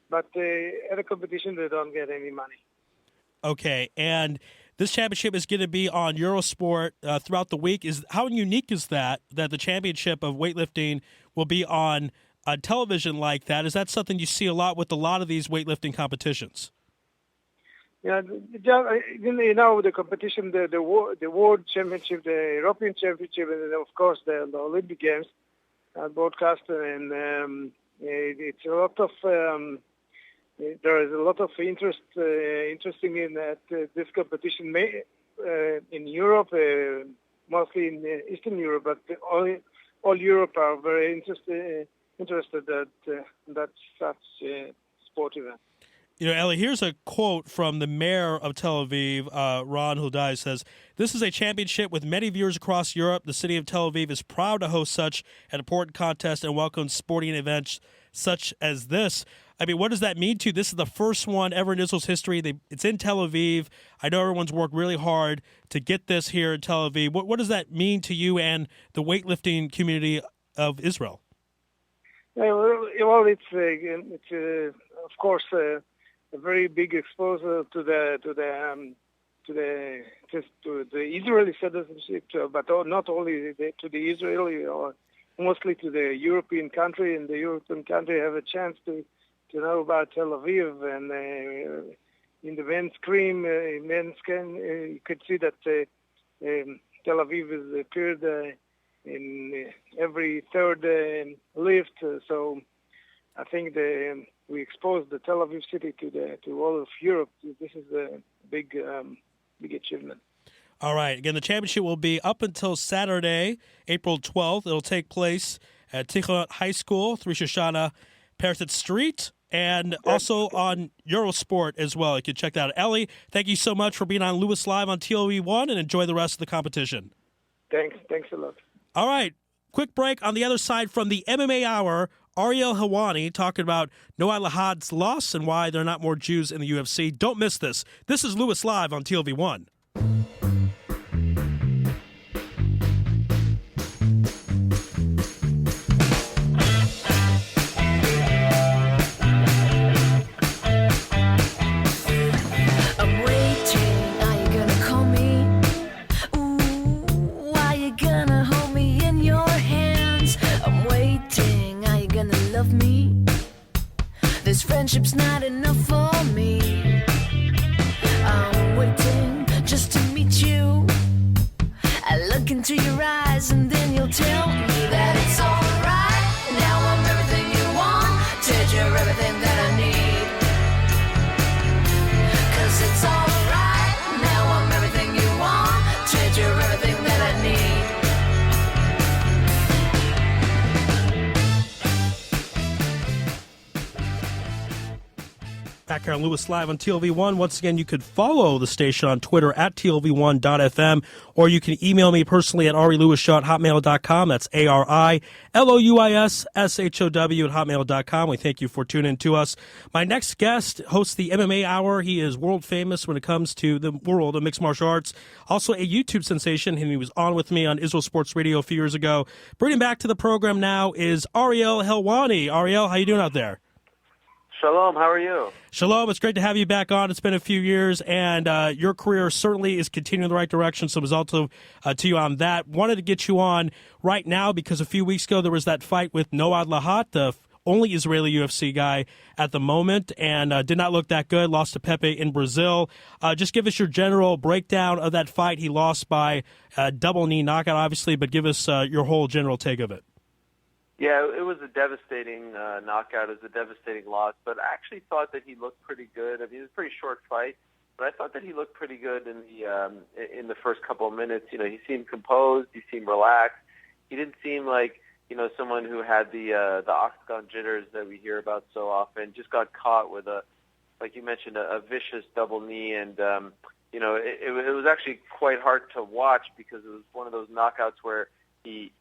but at a competition they don't get any money. Okay, and this championship is going to be on Eurosport throughout the week. How unique is that the championship of weightlifting will be on television like that? Is that something you see a lot with a lot of these weightlifting competitions? Yeah, the competition, the World Championship, the European Championship, and of course the Olympic Games are broadcast, and it's a lot of there is a lot of interesting in that this competition in Europe, mostly in Eastern Europe, but all Europe are very interested that such sport event. You know, Eli, here's a quote from the mayor of Tel Aviv, Ron Huldai, says, "This is a championship with many viewers across Europe. The city of Tel Aviv is proud to host such an important contest and welcome sporting events such as this." I mean, what does that mean to you? This is the first one ever in Israel's history. It's in Tel Aviv. I know everyone's worked really hard to get this here in Tel Aviv. What does that mean to you and the weightlifting community of Israel? Well, it's of course a very big exposure to the Israeli citizenship, but not only to the Israeli, or mostly to the European country, and the European country have a chance to know about Tel Aviv. And in the men's cream, you could see that Tel Aviv is appeared in every third lift. So I think we exposed the Tel Aviv city to all of Europe. This is a big achievement. All right. Again, the championship will be up until Saturday, April 12th. It'll take place at Tichonot High School, 3 Shoshana, Peretz Street, and also on Eurosport as well. You can check that out. Eli, thank you so much for being on Louis Live on TLV1, and enjoy the rest of the competition. Thanks a lot. All right. Quick break. On the other side from the MMA Hour, Ariella Hawali talking about Noah Lahat's loss and why there are not more Jews in the UFC. Don't miss this. This is Louis Live on TLV1. I'm waiting, are you gonna call me? Ooh, are you gonna hold me in your hands? I'm waiting, are you gonna love me? This friendship's not enough for me. I'm waiting just to meet you. I look into your eyes and then you'll tell me that it's alright. Now I'm everything you want, said you're everything that I need. 'Cause it's alright, now I'm everything you want, said you're everything that I need. Back here on Louis Live on TLV1. Once again, you could follow the station on Twitter at TLV1.FM, or you can email me personally at arilouisshow@hotmail.com. That's ARILOUISSHOW@hotmail.com. We thank you for tuning in to us. My next guest hosts the MMA Hour. He is world famous when it comes to the world of mixed martial arts. Also a YouTube sensation, and he was on with me on Israel Sports Radio a few years ago. Bringing back to the program now is Ariella Hawali. Ariel, how you doing out there? Shalom, how are you? Shalom, it's great to have you back on. It's been a few years, and your career certainly is continuing in the right direction, so results to you on that. Wanted to get you on right now because a few weeks ago there was that fight with Noah Lahat, the only Israeli UFC guy at the moment, and did not look that good, lost to Pepe in Brazil. Just give us your general breakdown of that fight. He lost by double knee knockout, obviously, but give us your whole general take of it. Yeah, it was a devastating knockout. It was a devastating loss, but I actually thought that he looked pretty good. I mean, it was a pretty short fight, but I thought that he looked pretty good in the first couple of minutes. You know, he seemed composed. He seemed relaxed. He didn't seem like, you know, someone who had the octagon jitters that we hear about so often. Just got caught with like you mentioned, a vicious double knee, and you know, it was actually quite hard to watch because it was one of those knockouts where he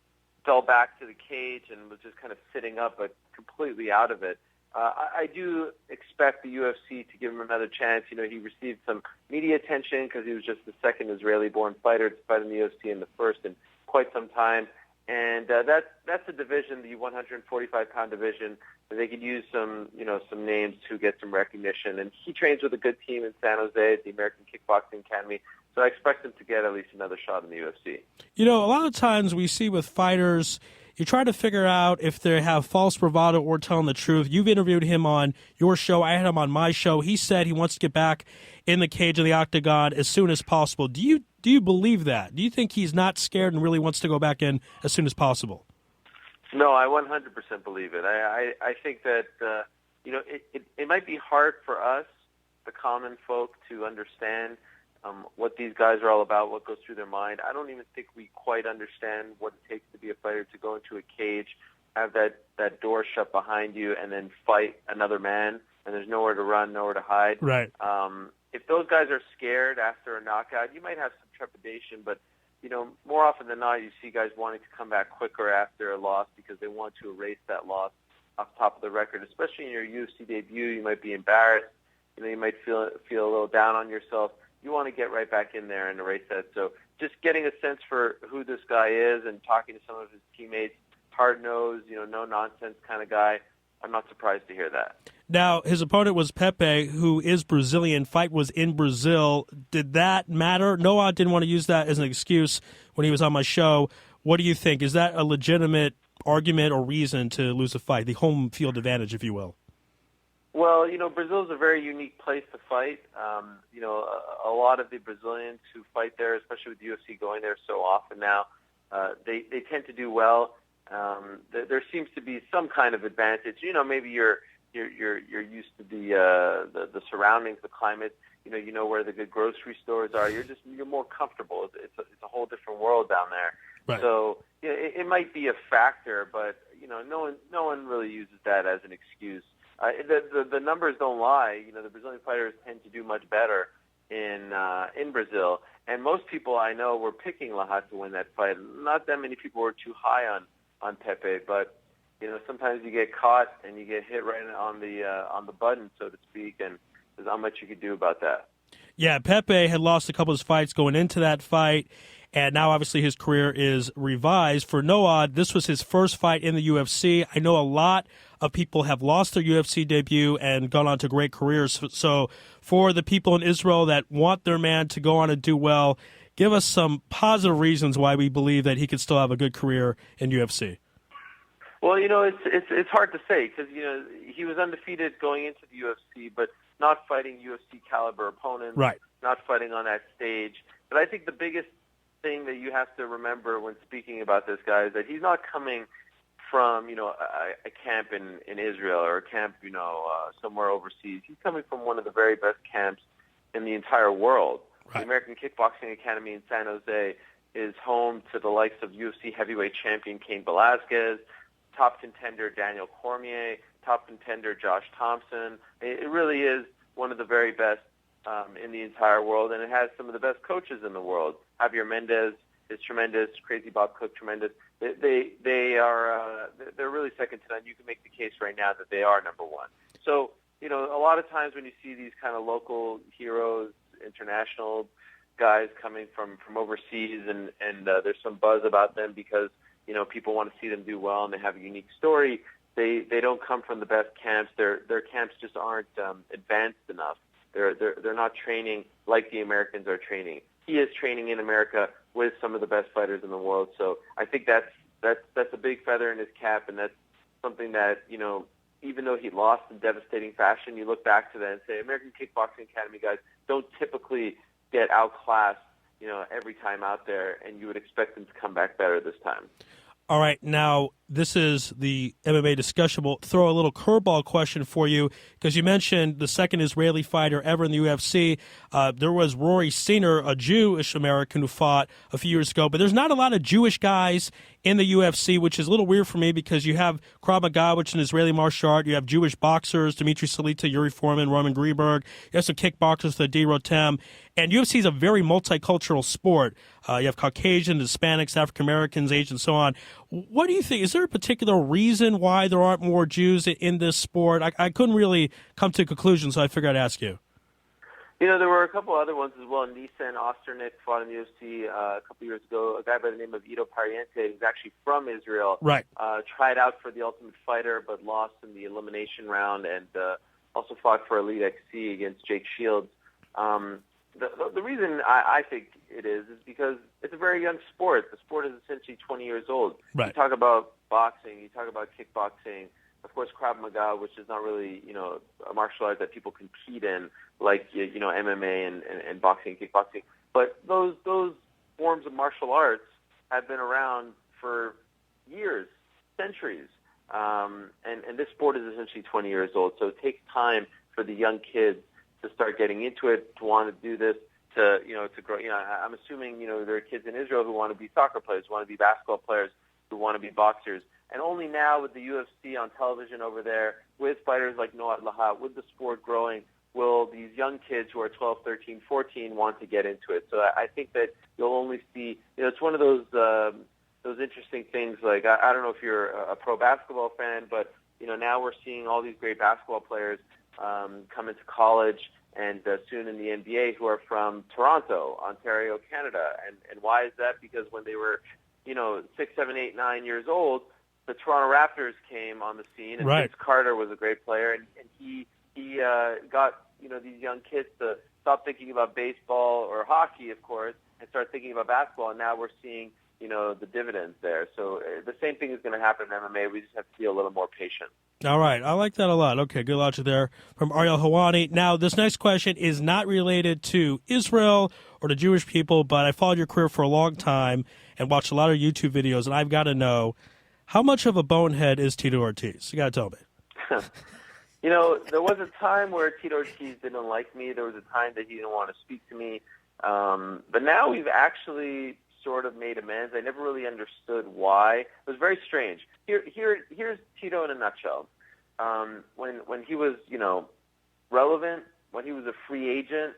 fell back to the cage and was just kind of sitting up, but completely out of it. I do expect the UFC to give him another chance. You know, he received some media attention because he was just the second Israeli-born fighter to fight in the UFC and the first in quite some time. And that's a division, the 145-pound division, that they could use some names to get some recognition. And he trains with a good team in San Jose at the American Kickboxing Academy. So I expect him to get at least another shot in the UFC. You know, a lot of times we see with fighters, you try to figure out if they have false bravado or telling the truth. You've interviewed him on your show. I had him on my show. He said he wants to get back in the cage of the octagon as soon as possible. Do you believe that? Do you think he's not scared and really wants to go back in as soon as possible? No, I 100% believe it. I think that, you know, it might be hard for us, the common folk, to understand what these guys are all about, what goes through their mind. I don't even think we quite understand what it takes to be a fighter, to go into a cage, have that door shut behind you, and then fight another man, and there's nowhere to run, nowhere to hide. Right. If those guys are scared after a knockout, you might have some trepidation, but, you know, more often than not, you see guys wanting to come back quicker after a loss because they want to erase that loss off the top of the record. Especially in your UFC debut, you might be embarrassed. You know, you might feel a little down on yourself. You want to get right back in there and erase that. So just getting a sense for who this guy is and talking to some of his teammates, hard-nosed, you know, no-nonsense kind of guy, I'm not surprised to hear that. Now, his opponent was Pepe, who is Brazilian. Fight was in Brazil. Did that matter? Noah didn't want to use that as an excuse when he was on my show. What do you think? Is that a legitimate argument or reason to lose a fight, the home field advantage, if you will? Well, you know, Brazil is a very unique place to fight. You know, a lot of the Brazilians who fight there, especially with the UFC going there so often now, they tend to do well. There seems to be some kind of advantage. You know, maybe you're used to the surroundings, the climate. You know where the good grocery stores are. You're more comfortable. It's a whole different world down there. Right. So yeah, it might be a factor, but you know, no one really uses that as an excuse. The numbers don't lie. You know, the Brazilian fighters tend to do much better in Brazil, and most people I know were picking Lahat to win that fight. Not that many people were too high on Pepe, but sometimes you get caught and you get hit right on the button, so to speak, and there's not much you could do about that. Yeah, Pepe had lost a couple of his fights going into that fight, and now obviously his career is revised. For Noad, this was his first fight in the UFC. I know a lot of people have lost their UFC debut and gone on to great careers. So for the people in Israel that want their man to go on and do well, give us some positive reasons why we believe that he could still have a good career in UFC. Well, it's hard to say because he was undefeated going into the UFC, but not fighting UFC caliber opponents, right? Not fighting on that stage. But I think the biggest thing that you have to remember when speaking about this guy is that he's not coming from a camp in Israel or a camp somewhere overseas. He's coming from one of the very best camps in the entire world. Right. The American Kickboxing Academy in San Jose is home to the likes of UFC heavyweight champion Cain Velasquez, top contender Daniel Cormier, top contender Josh Thompson. It really is one of the very best in the entire world, and it has some of the best coaches in the world. Javier Mendez is tremendous. Crazy Bob Cook, tremendous. They're really second to none. You can make the case right now that they are number one. So, a lot of times when you see these kind of local heroes, international guys coming from overseas, and there's some buzz about them because people want to see them do well and they have a unique story. They don't come from the best camps. Their camps just aren't advanced enough. They're not training like the Americans are training. He is training in America with some of the best fighters in the world. So I think that's a big feather in his cap, and that's something that even though he lost in devastating fashion, you look back to that and say American Kickboxing Academy guys don't typically get outclassed every time out there, and you would expect them to come back better this time. All right, now this is the MMA discussion. We'll throw a little curveball question for you because you mentioned the second Israeli fighter ever in the UFC. There was Rory Senior, a Jewish American who fought a few years ago, but there's not a lot of Jewish guys in the UFC, which is a little weird for me because you have Krav Maga, which is an Israeli martial art. You have Jewish boxers, Dimitri Salita, Yuri Foreman, Roman Greenberg. You have some kickboxers, Adi Rotem. And UFC is a very multicultural sport. You have Caucasians, Hispanics, African Americans, Asians, so on. What do you think? Is there a particular reason why there aren't more Jews in this sport? I couldn't really come to a conclusion, so I figured I'd ask you. There were a couple other ones as well. Nisa and Osternick fought in the UFC a couple years ago. A guy by the name of Ido Pariente, who's actually from Israel, right? Tried out for the Ultimate Fighter, but lost in the elimination round, and also fought for Elite XC against Jake Shields. The reason I think it is because it's a very young sport. The sport is essentially 20 years old. Right. You talk about boxing, you talk about kickboxing, of course Krav Maga, which is not really a martial art that people compete in like MMA and boxing, kickboxing. But those forms of martial arts have been around for years, centuries, and this sport is essentially 20 years old. So it takes time for the young kids to start getting into it, to want to do this, to grow. I'm assuming there are kids in Israel who want to be soccer players, who want to be basketball players, who want to be boxers. And only now with the UFC on television over there, with fighters like Noad Lahat, with the sport growing, will these young kids who are 12, 13, 14 want to get into it. So I think that you'll only see, it's one of those interesting things. Like, I don't know if you're a pro basketball fan, but, now we're seeing all these great basketball players come into college and soon in the NBA who are from Toronto, Ontario, Canada. And why is that? Because when they were, 6, 7, 8, 9 years old, the Toronto Raptors came on the scene, and right. Vince Carter was a great player, and he got these young kids to stop thinking about baseball or hockey, of course, and start thinking about basketball. And now we're seeing the dividends there. So the same thing is going to happen in MMA. We just have to be a little more patient. All right. I like that a lot. Okay, good logic there from Ariella Hawali. Now, this next question is not related to Israel or to Jewish people, but I followed your career for a long time and watched a lot of YouTube videos, and I've got to know, how much of a bonehead is Tito Ortiz? You got to tell me. There was a time where Tito Ortiz didn't like me. There was a time that he didn't want to speak to me. But now we've actually sort of made amends. I never really understood why. It was very strange. Here's Tito in a nutshell. When he was, relevant, when he was a free agent,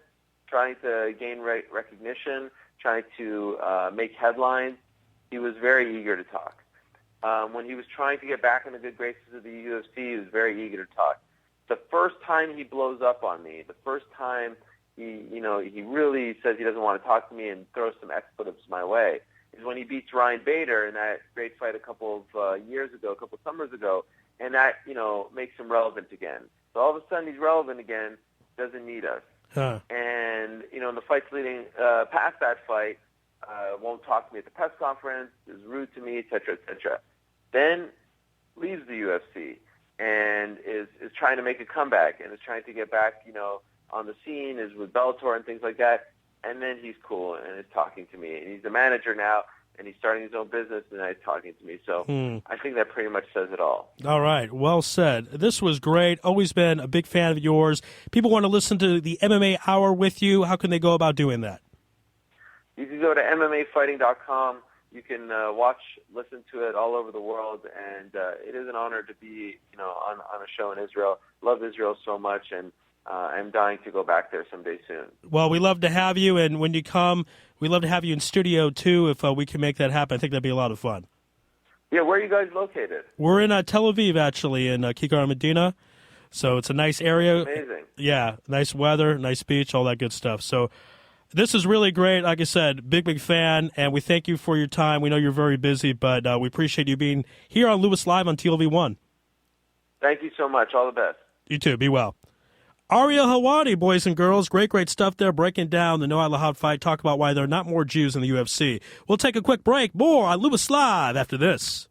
trying to gain recognition, trying to make headlines, he was very eager to talk. when he was trying to get back in the good graces of the UFC, he was very eager to talk. The first time he blows up on me, the first time he really says he doesn't want to talk to me and throws some expletives my way, is when he beats Ryan Bader in that great fight a couple of summers ago, and that, makes him relevant again. So all of a sudden he's relevant again, doesn't need us. Huh. And, in the fights leading past that fight, won't talk to me at the press conference, is rude to me, et cetera, et cetera. Then leaves the UFC and is trying to make a comeback and is trying to get back, on the scene, is with Bellator and things like that. And then he's cool and is talking to me. And he's a manager now, and he's starting his own business, and he's talking to me. So I think that pretty much says it all. All right. Well said. This was great. Always been a big fan of yours. People want to listen to the MMA Hour with you. How can they go about doing that? You can go to MMAfighting.com. You can listen to it all over the world, and it is an honor to be, on a show in Israel. Love Israel so much, and I'm dying to go back there someday soon. Well, we love to have you, and when you come, we love to have you in studio too. If we can make that happen, I think that'd be a lot of fun. Yeah, where are you guys located? We're in Tel Aviv, actually, in Kikar Medina. So it's a nice area. Amazing. Yeah, nice weather, nice beach, all that good stuff. So this is really great. Like I said, big fan, and we thank you for your time. We know you're very busy, but we appreciate you being here on Louis Live on TLV1. Thank you so much. All the best. You too. Be well. Ariella Hawali, boys and girls. Great stuff there, breaking down the Lahat fight, talk about why there are not more Jews in the UFC. We'll take a quick break. More on Louis Live after this.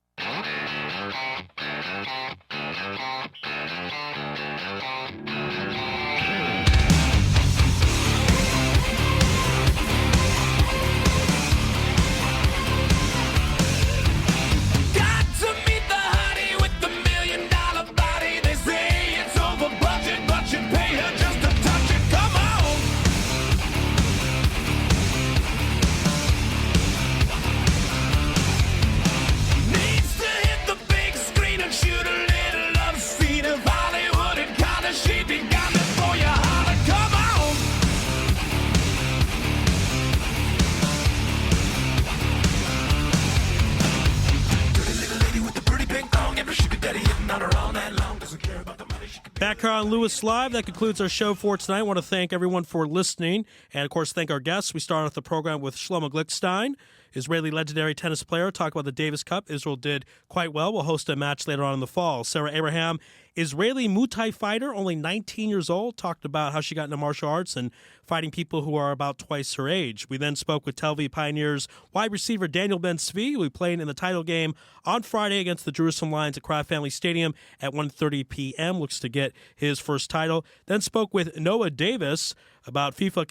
Back here on Louis Live, that concludes our show for tonight. I want to thank everyone for listening, and of course thank our guests. We started off the program with Shlomo Glickstein, Israeli legendary tennis player. Talk about the Davis Cup. Israel did quite well. We'll host a match later on in the fall. Sarah Abraham, Israeli Muay Thai fighter, only 19 years old, talked about how she got into martial arts and fighting people who are about twice her age. We then spoke with Tel Aviv Pioneers wide receiver Daniel Ben-Zvi, who will be playing in the title game on Friday against the Jerusalem Lions at Kraft Family Stadium at 1:30 p.m. Looks to get his first title. Then spoke with Noah Davis about FIFA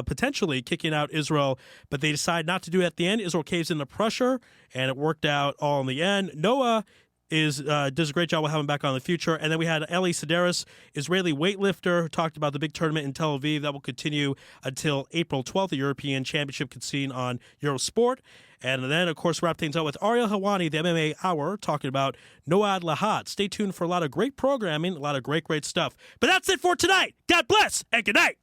potentially kicking out Israel, but they decide not to do it at the end. Israel caves in the pressure, and it worked out all in the end. Noah does a great job. We'll have him back on in the future. And then we had Sedaris, Israeli weightlifter, who talked about the big tournament in Tel Aviv that will continue until April 12th. The European Championship can be seen on Eurosport. And then, of course, wrap things out with Ariella Hawali, the MMA Hour, talking about Noad Lahat. Stay tuned for a lot of great programming, a lot of great stuff. But that's it for tonight. God bless and good night.